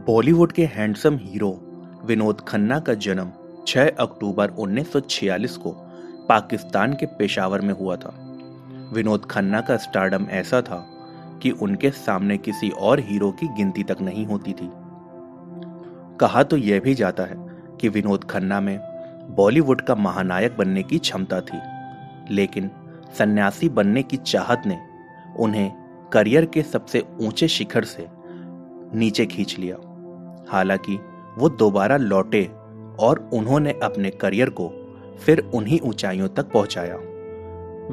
बॉलीवुड के handsome hero Vinod Khanna का जन्म 6 अक्टूबर 1946 को पाकिस्तान के पेशावर में हुआ था। विनोद खन्ना का स्टारडम ऐसा था कि उनके सामने किसी और हीरो की गिनती तक नहीं होती थी। कहा तो यह भी जाता है कि विनोद खन्ना में बॉलीवुड का महानायक बनने की क्षमता थी, लेकिन सन्यासी बनने की चाहत ने उन्हें करियर के सबसे ऊंचे शिखर से नीचे खींच लिया। हालांकि वो दोबारा लौटे और उन्होंने अपने करियर को फिर उन्हीं ऊंचाइयों तक पहुंचाया।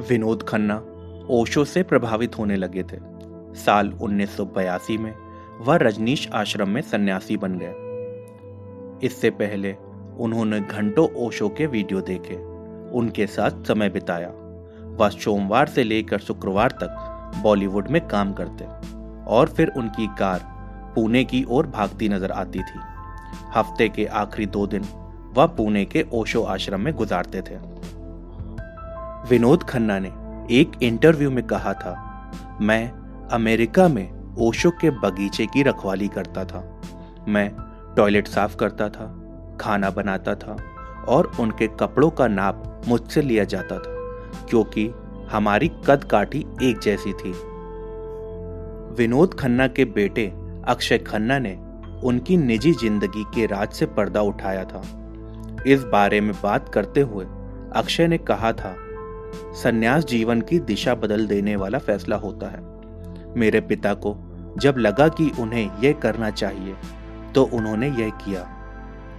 विनोद खन्ना ओशो से प्रभावित होने लगे थे। साल 1982 में वह रजनीश आश्रम में सन्यासी बन गए। इससे पहले उन्होंने घंटों ओशो के वीडियो देखे, उनके साथ समय बिताया। वह सोमवार से लेकर शुक्रवार तक बॉलीवुड में काम करते और फिर उनकी कार पुणे की ओर भागती नजर आती थी। हफ्ते के आखिरी 2 दिन वह पुणे के ओशो आश्रम में गुजारते थे। विनोद खन्ना ने एक इंटरव्यू में कहा था, मैं अमेरिका में ओशो के बगीचे की रखवाली करता था। मैं टॉयलेट साफ करता था, खाना बनाता था और उनके कपड़ों का नाप मुझसे लिया जाता था क्योंकि हमारी कद काठी एक जैसी थी। विनोद खन्ना के बेटे अक्षय खन्ना ने उनकी निजी जिंदगी के राज से पर्दा उठाया था। इस बारे में बात करते हुए अक्षय ने कहा था, संन्यास जीवन की दिशा बदल देने वाला फैसला होता है। मेरे पिता को जब लगा कि उन्हें यह करना चाहिए तो उन्होंने यह किया।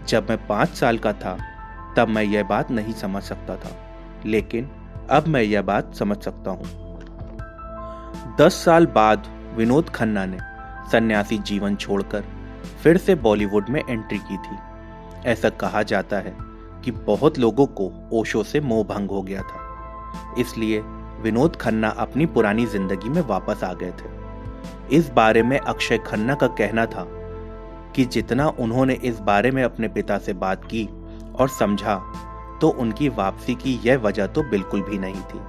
जब मैं 5 साल का था तब मैं यह बात नहीं समझ सकता था, लेकिन अब मैं यह बात समझ सकता हूं। 10 साल बाद विनोद खन्ना ने सन्यासी जीवन छोड़कर फिर से बॉलीवुड में एंट्री की थी। ऐसा कहा जाता है कि बहुत लोगों को ओशो से मोह भंग हो गया था, इसलिए विनोद खन्ना अपनी पुरानी जिंदगी में वापस आ गए थे। इस बारे में अक्षय खन्ना का कहना था कि जितना उन्होंने इस बारे में अपने पिता से बात की और समझा तो उनकी वापसी की यह वजह तो बिल्कुल भी नहीं थी।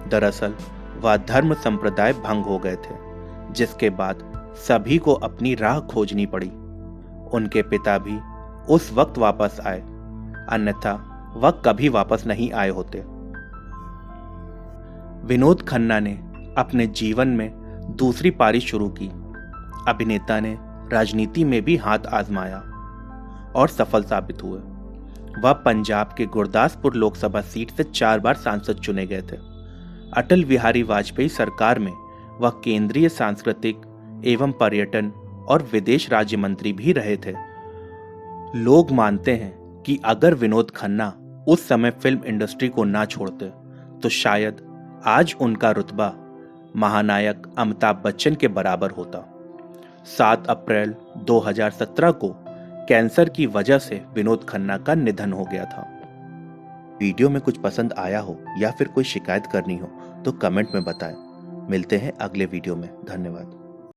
दरअसल वह धर्म संप्रदाय भंग हो गए थे, जिसके बाद सभी को अपनी राह खोजनी पड़ी। उनके पिता भी उस वक्त वापस आए, अन्यथा वह कभी वापस नहीं आए होते। विनोद खन्ना ने अपने जीवन में दूसरी पारी शुरू की। अभिनेता ने राजनीति में भी हाथ आजमाया और सफल साबित हुए। वह पंजाब के गुरदासपुर लोकसभा सीट से 4 बार सांसद चुने गए थे। अटल बिहारी वाजपेयी सरकार में वह केंद्रीय सांस्कृतिक एवं पर्यटन और विदेश राज्य मंत्री भी रहे थे। लोग मानते हैं कि अगर विनोद खन्ना उस समय फिल्म इंडस्ट्री को ना छोड़ते तो शायद आज उनका रुतबा महानायक अमिताभ बच्चन के बराबर होता। 7 अप्रैल 2017 को कैंसर की वजह से विनोद खन्ना का निधन हो गया था। वीडियो में कुछ पसंद आया हो या फिर कोई शिकायत करनी हो तो कमेंट में बताएं। मिलते हैं अगले वीडियो में। धन्यवाद।